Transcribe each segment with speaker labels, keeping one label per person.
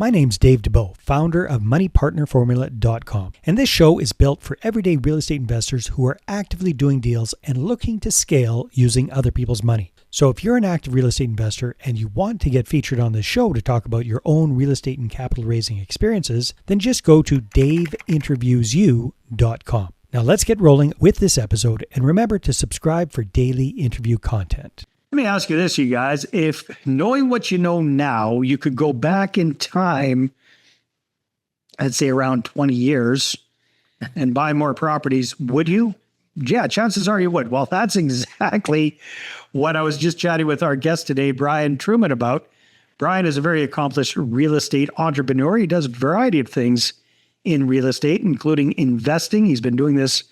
Speaker 1: My name's Dave DeBow, founder of MoneyPartnerFormula.com, and this show is built for everyday real estate investors who are actively doing deals and looking to scale using other people's money. So if you're an active real estate investor and you want to get featured on this show to talk about your own real estate and capital raising experiences, then just go to daveinterviewsyou.com. Now let's get rolling with this episode, and remember to subscribe for daily interview content.
Speaker 2: Let me ask you this, you guys. If knowing what you know now, you could go back in time, I'd say around 20 years, and buy more properties, would you? Yeah, chances are you would. Well, that's exactly what I was just chatting with our guest today, Brian Truman, about. Brian is a very accomplished real estate entrepreneur. He does a variety of things in real estate, including investing. He's been doing this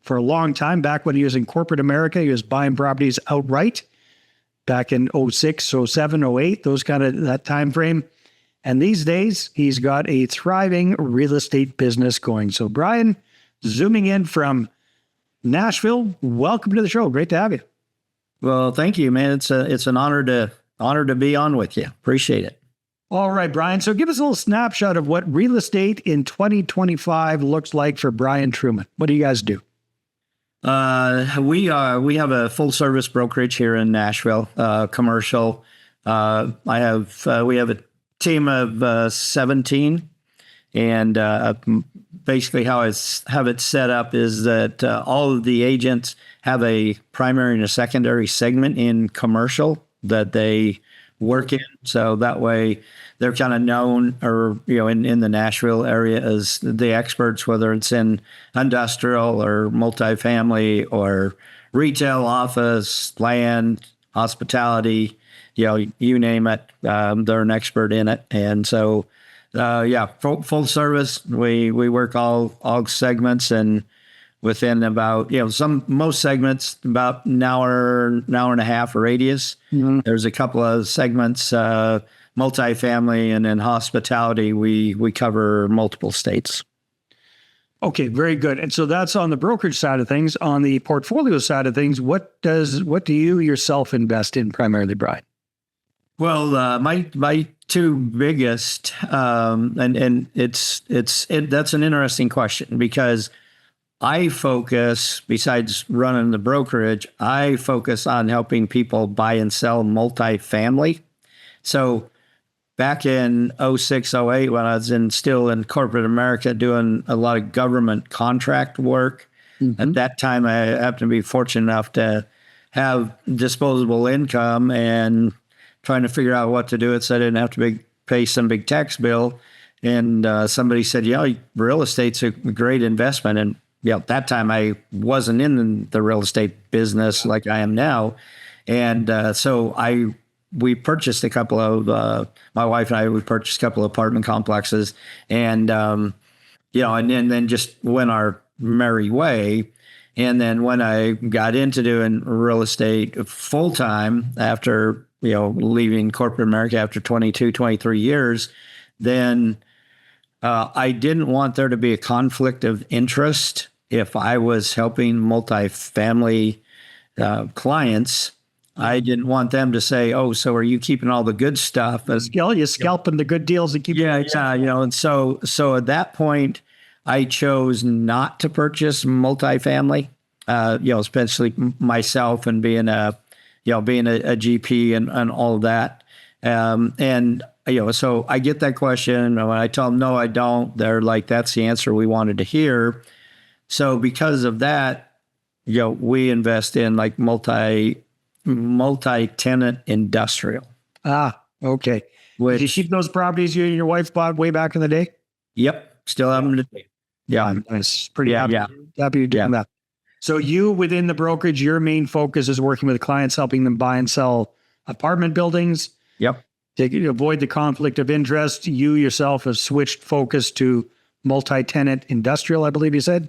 Speaker 2: for a long time. Back when he was in corporate America, he was buying properties outright back in 06, 07, 08, those kind of that time frame. And these days, he's got a thriving real estate business going. So Brian, zooming in from Nashville, welcome to the show. Great to have you.
Speaker 3: Well, thank you, man. It's an honor to be on with you. Appreciate it.
Speaker 2: All right, Brian. So give us a little snapshot of what real estate in 2025 looks like for Brian Truman. What do you guys do?
Speaker 3: We have a full service brokerage here in Nashville, commercial. We have a team of 17, and basically how I have it set up is that all of the agents have a primary and a secondary segment in commercial that they work in. So that way they're kind of known, or, in the Nashville area as the experts, whether it's in industrial or multifamily or retail, office, land, hospitality, you name it. They're an expert in it. And so, full service. We work all segments, and within about, most segments, about an hour and a half radius. Mm-hmm. There's a couple of segments, multifamily, and then hospitality. We cover multiple states.
Speaker 2: Okay, very good. And so that's on the brokerage side of things. On the portfolio side of things, what do you yourself invest in primarily, Brian?
Speaker 3: Well, my two biggest, and that's an interesting question, because I focus, besides running the brokerage, I focus on helping people buy and sell multifamily. So back in 06, 08, when I was still in corporate America doing a lot of government contract work, at that time I happened to be fortunate enough to have disposable income and trying to figure out what to do it so I didn't have to pay some big tax bill. And somebody said, real estate's a great investment. And at that time I wasn't in the real estate business like I am now. And so we purchased a couple of, my wife and I, we purchased a couple of apartment complexes, and, and then just went our merry way. And then when I got into doing real estate full time after, leaving corporate America after 22, 23 years, then I didn't want there to be a conflict of interest if I was helping multifamily clients. I didn't want them to say, "Oh, so are you keeping all the good stuff?"
Speaker 2: You're scalping the good deals and keep.
Speaker 3: Yeah. And so at that point, I chose not to purchase multifamily. Especially myself and being a GP and all of that. So I get that question, and when I tell them no, I don't, they're like, "That's the answer we wanted to hear." So because of that, we invest in like multi-tenant industrial.
Speaker 2: Okay. Did you keep those properties you and your wife bought way back in the day?
Speaker 3: Yep. Still have them today. Yeah.
Speaker 2: I'm pretty happy you're doing that. So you, within the brokerage, your main focus is working with clients, helping them buy and sell apartment buildings.
Speaker 3: Yep.
Speaker 2: To avoid the conflict of interest, you yourself have switched focus to multi-tenant industrial, I believe you said?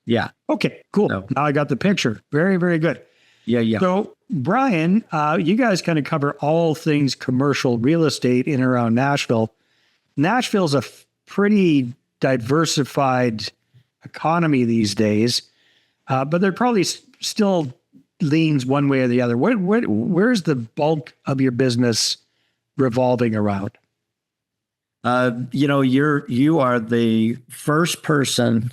Speaker 3: Yeah.
Speaker 2: Okay, cool.
Speaker 3: So,
Speaker 2: now I got the picture. Very, very good.
Speaker 3: Yeah.
Speaker 2: So, Brian, you guys kind of cover all things commercial real estate in and around Nashville. Nashville's a pretty diversified economy these days, but there probably still leans one way or the other. Where's the bulk of your business revolving around?
Speaker 3: You are the first person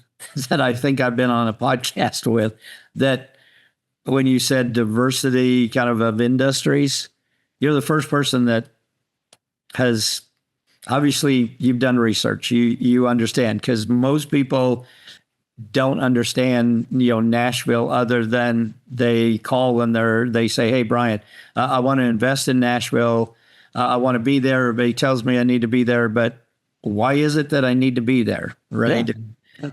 Speaker 3: that I think I've been on a podcast with that when you said diversity kind of industries, you're the first person that has obviously you've done research. You understand, because most people don't understand, Nashville, other than they call when they say, "Hey, Brian, I want to invest in Nashville. I want to be there. Everybody tells me I need to be there, but why is it that I need to be there?" Right.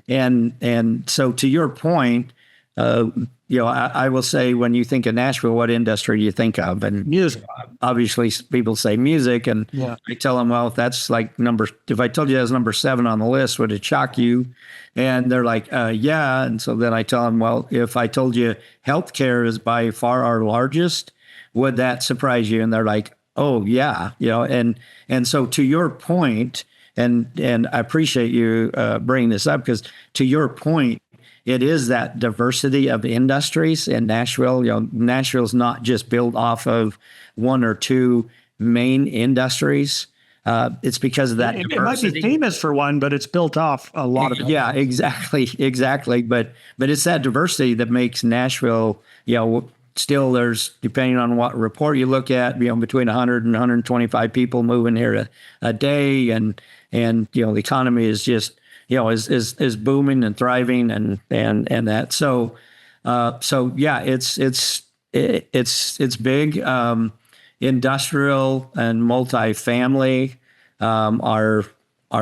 Speaker 3: Yeah. And so to your point, I will say, when you think of Nashville, what industry do you think of? And
Speaker 2: music.
Speaker 3: Obviously, people say music, and I tell them, well, if that's like if I told you that's number 7 on the list, would it shock you? And they're like, yeah. And so then I tell them, well, if I told you healthcare is by far our largest, would that surprise you? And they're like, oh yeah, and so to your point, and I appreciate you bringing this up, because to your point, it is that diversity of industries in Nashville. Nashville's not just built off of 1 or 2 main industries. It's because of that diversity.
Speaker 2: It might be famous for one, but it's built off a lot of it.
Speaker 3: Yeah, exactly. But it's that diversity that makes Nashville, still there's, depending on what report you look at, between 100 and 125 people moving here a day. And the economy is just, is booming and thriving and that. So yeah, it's big. Industrial and multifamily are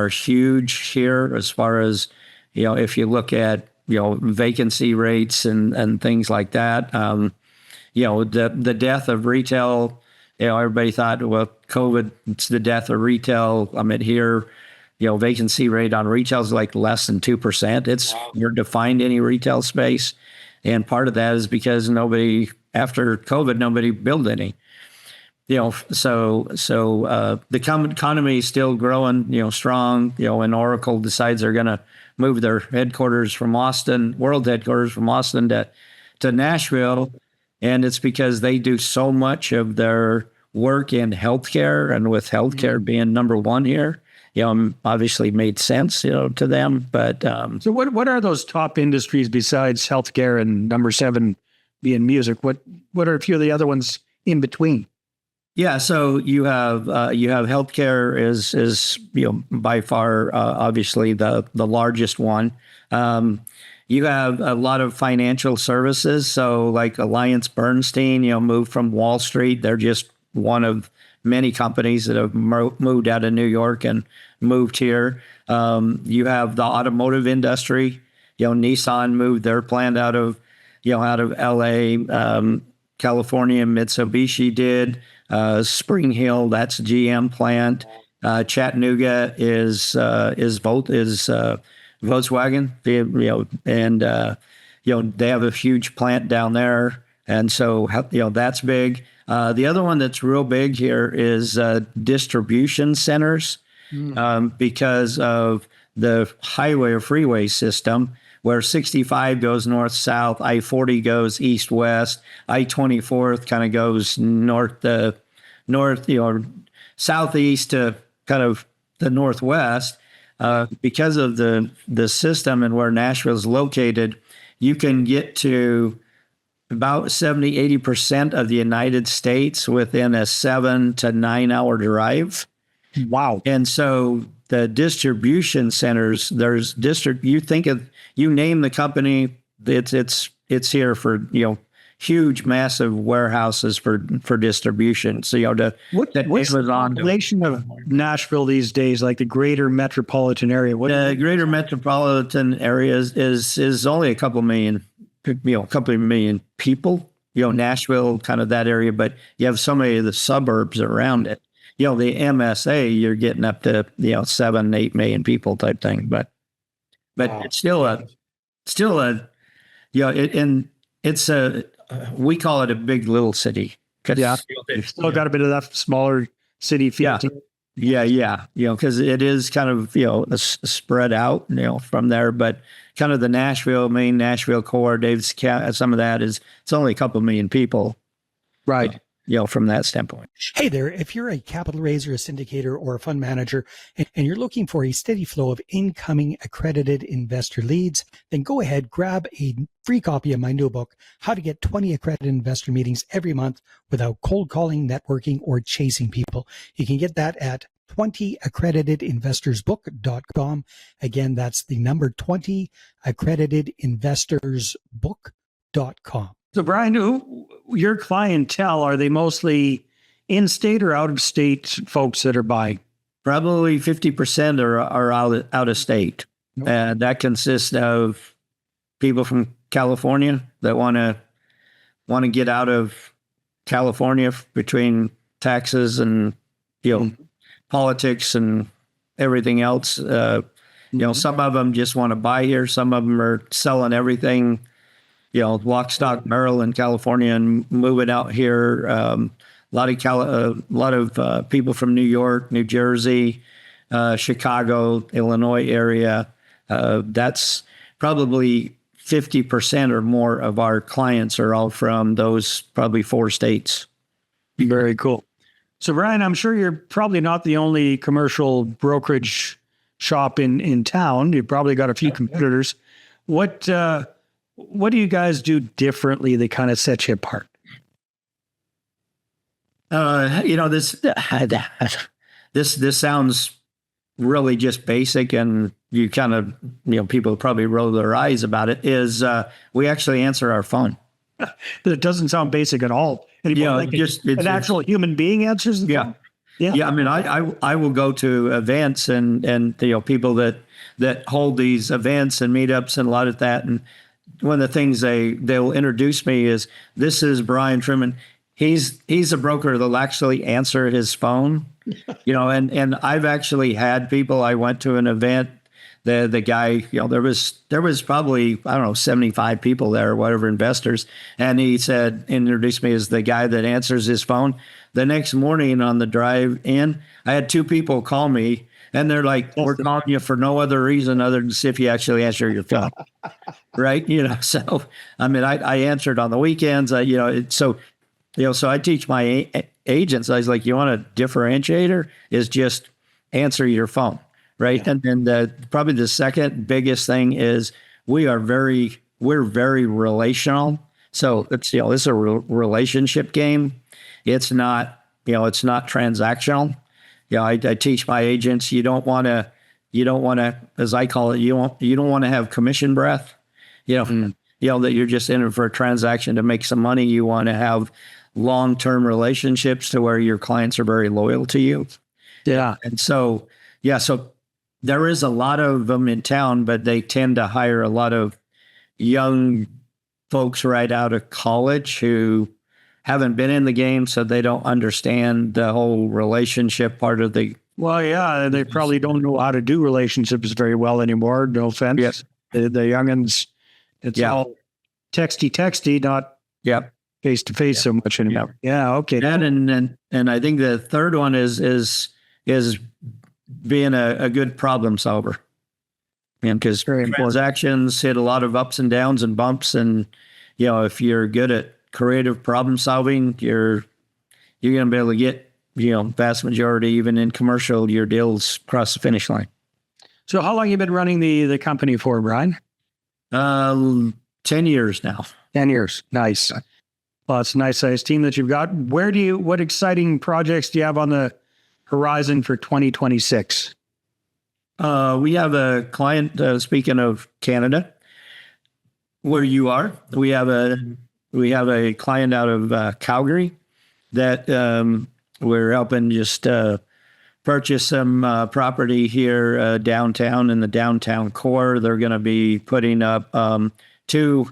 Speaker 3: huge here, as far as, if you look at, vacancy rates and things like that. The death of retail, everybody thought, well, COVID, it's the death of retail. I mean, here, vacancy rate on retail is like less than 2%. It's hard to find any retail space. And part of that is because after COVID, nobody built any. So the economy is still growing, strong, and Oracle decides they're going to move their headquarters from Austin, world headquarters from Austin to Nashville. And it's because they do so much of their work in healthcare, and with healthcare being number 1 here, obviously made sense, to them. But
Speaker 2: so what are those top industries besides healthcare and number 7 being music? What are a few of the other ones in between?
Speaker 3: Yeah, so you have healthcare is by far obviously the largest one. You have a lot of financial services. So like AllianceBernstein, moved from Wall Street. They're just one of many companies that have moved out of New York and moved here. You have the automotive industry. Nissan moved their plant out of LA. California, Mitsubishi did. Spring Hill, that's GM plant. Chattanooga is Volkswagen. They have a huge plant down there, and so that's big. The other one that's real big here is distribution centers, because of the highway or freeway system, where 65 goes north-south, I-40 goes east-west, I-24 kind of goes north, southeast to kind of the northwest. Because of the system and where Nashville is located, you can get to about 70-80% of the United States within a 7 to 9 hour drive.
Speaker 2: Wow.
Speaker 3: And so the distribution centers, you name the company, it's here for, huge, massive warehouses for distribution. So,
Speaker 2: what's the population of Nashville these days, like the greater metropolitan area?
Speaker 3: The greater metropolitan area is only a couple million people. Nashville, kind of that area, but you have so many of the suburbs around it. The MSA, you're getting up to 7-8 million people type thing, but wow. It's we call it a big little city.
Speaker 2: Yeah, it's still got a bit of that smaller city feel.
Speaker 3: Yeah. Because it is kind of spread out from there, but kind of the main Nashville core, Davis County, some of that it's only a couple million people.
Speaker 2: Right.
Speaker 3: from that standpoint.
Speaker 1: Hey there, if you're a capital raiser, a syndicator, or a fund manager, and you're looking for a steady flow of incoming accredited investor leads, then go ahead, grab a free copy of my new book, How to Get 20 Accredited Investor Meetings Every Month Without Cold Calling, Networking, or Chasing People. You can get that at 20accreditedinvestorsbook.com. Again, that's the number 20accreditedinvestorsbook.com.
Speaker 2: So, Brian, your clientele, are they mostly in-state or out-of-state folks that are buying?
Speaker 3: Probably 50% are out of state.
Speaker 2: Nope.
Speaker 3: And that consists of people from California that want to get out of California between taxes and, politics and everything else. Some of them just want to buy here. Some of them are selling everything, lock, stock, barrel in California and move it out here. A lot of people from New York, New Jersey, Chicago, Illinois area. That's probably 50% or more of our clients are all from those probably 4 states.
Speaker 2: Very cool. So, Brian, I'm sure you're probably not the only commercial brokerage shop in town. You've probably got a few competitors. What do you guys do differently that kind of sets you apart?
Speaker 3: This sounds really just basic, and you kind of, people probably roll their eyes about it, is we actually answer our phone.
Speaker 2: It doesn't sound basic at all. An actual human being answers the phone?
Speaker 3: Yeah. I mean, I will go to events and people that hold these events and meetups and a lot of that. And one of the things they'll introduce me is, this is Brian Truman. He's a broker that'll actually answer his phone, and I've actually had people, I went to an event, the guy, there was probably, 75 people there or whatever, investors. And he introduced me as the guy that answers his phone. The next morning on the drive in, I had 2 people call me and they're like, we're calling you for no other reason other than see if you actually answer your phone. Right. So, I mean, I answered on the weekends, so I teach my agents, I was like, you want a differentiator is just answer your phone. Right. Yeah. And then probably the second biggest thing is we're very relational. So it's, this is a relationship game. It's not, it's not transactional. I teach my agents, you don't want to, as I call it, you don't want to have commission breath, that you're just in it for a transaction to make some money. You want to have long-term relationships to where your clients are very loyal to you.
Speaker 2: Yeah.
Speaker 3: And so there is a lot of them in town, but they tend to hire a lot of young folks right out of college who haven't been in the game, so they don't understand the whole relationship part of the.
Speaker 2: Well, yeah, they probably don't know how to do relationships very well anymore. No offense.
Speaker 3: Yes.
Speaker 2: The youngins, it's all texty, not face-to-face so much anymore. Yeah, okay.
Speaker 3: That and I think the third one is being a good problem solver. And because transactions hit a lot of ups and downs and bumps, and if you're good at creative problem solving, you're going to be able to get vast majority, even in commercial, your deals across the finish line.
Speaker 2: So how long have you been running the company for, Brian?
Speaker 3: 10 years now.
Speaker 2: 10 years. Nice. Well, it's a nice sized team that you've got. What exciting projects do you have on the horizon for 2026?
Speaker 3: We have a client, speaking of Canada, where you are, we have a client out of Calgary that we're helping just purchase some property here downtown in the downtown core. They're going to be putting up two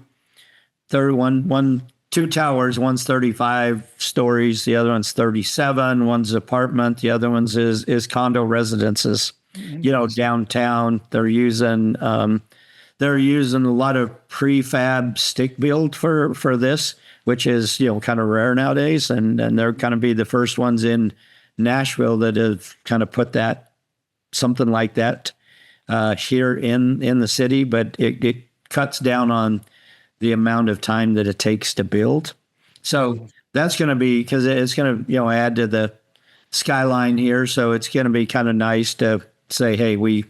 Speaker 3: towers. One's 35 stories, the other one's 37. One's apartment, the other one's is condo residences. Downtown. They're using a lot of prefab stick build for this, which is kind of rare nowadays, and they're kind of be the first ones in Nashville that have kind of put something like that here in the city, but it cuts down on the amount of time that it takes to build. So that's going to be, because it's going to, add to the skyline here. So it's going to be kind of nice to say, hey, we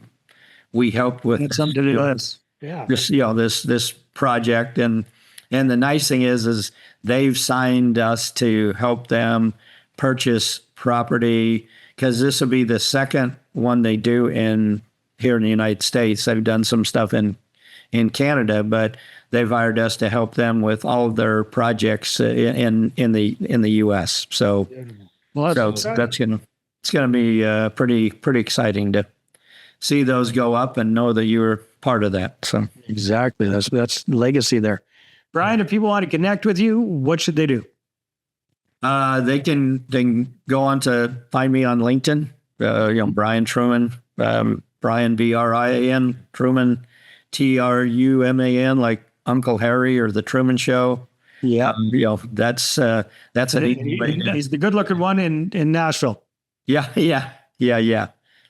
Speaker 3: helped with
Speaker 2: It's something to do with this. Yeah.
Speaker 3: this project. And the nice thing is they've signed us to help them purchase property, because this will be the second one they do here in the United States. They've done some stuff in Canada, but they've hired us to help them with all of their projects in the U.S. So, it's gonna be pretty exciting to see those go up and know that you were part of that. So
Speaker 4: Exactly. That's legacy there.
Speaker 2: Brian, if people want to connect with you, what should they do?
Speaker 3: they can go on to find me on LinkedIn. Brian Truman, Brian Brian Truman, Truman, like Uncle Harry or the Truman Show.
Speaker 4: Yeah.
Speaker 3: That's an easy way.
Speaker 2: He's the good-looking one in Nashville.
Speaker 3: Yeah.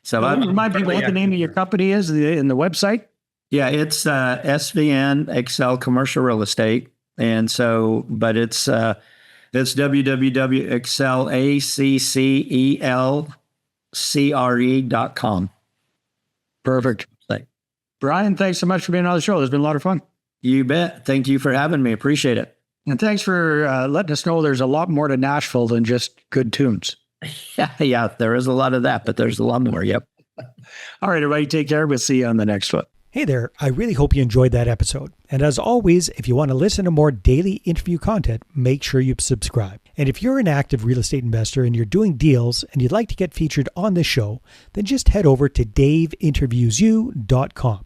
Speaker 3: So
Speaker 2: Remind people what the name of your company is in the website.
Speaker 3: Yeah, it's SVN Excel Commercial Real Estate, and so, but it's www.excelaccelcre.com.
Speaker 4: Perfect.
Speaker 2: Brian, thanks so much for being on the show. It's been a lot of fun.
Speaker 3: You bet. Thank you for having me. Appreciate it.
Speaker 2: And thanks for letting us know there's a lot more to Nashville than just good tunes.
Speaker 3: Yeah, there is a lot of that, but there's a lot more. Yep.
Speaker 2: All right, everybody, take care. We'll see you on the next one.
Speaker 1: Hey there, I really hope you enjoyed that episode. And as always, if you want to listen to more daily interview content, make sure you subscribe. And if you're an active real estate investor and you're doing deals and you'd like to get featured on this show, then just head over to daveinterviewsyou.com.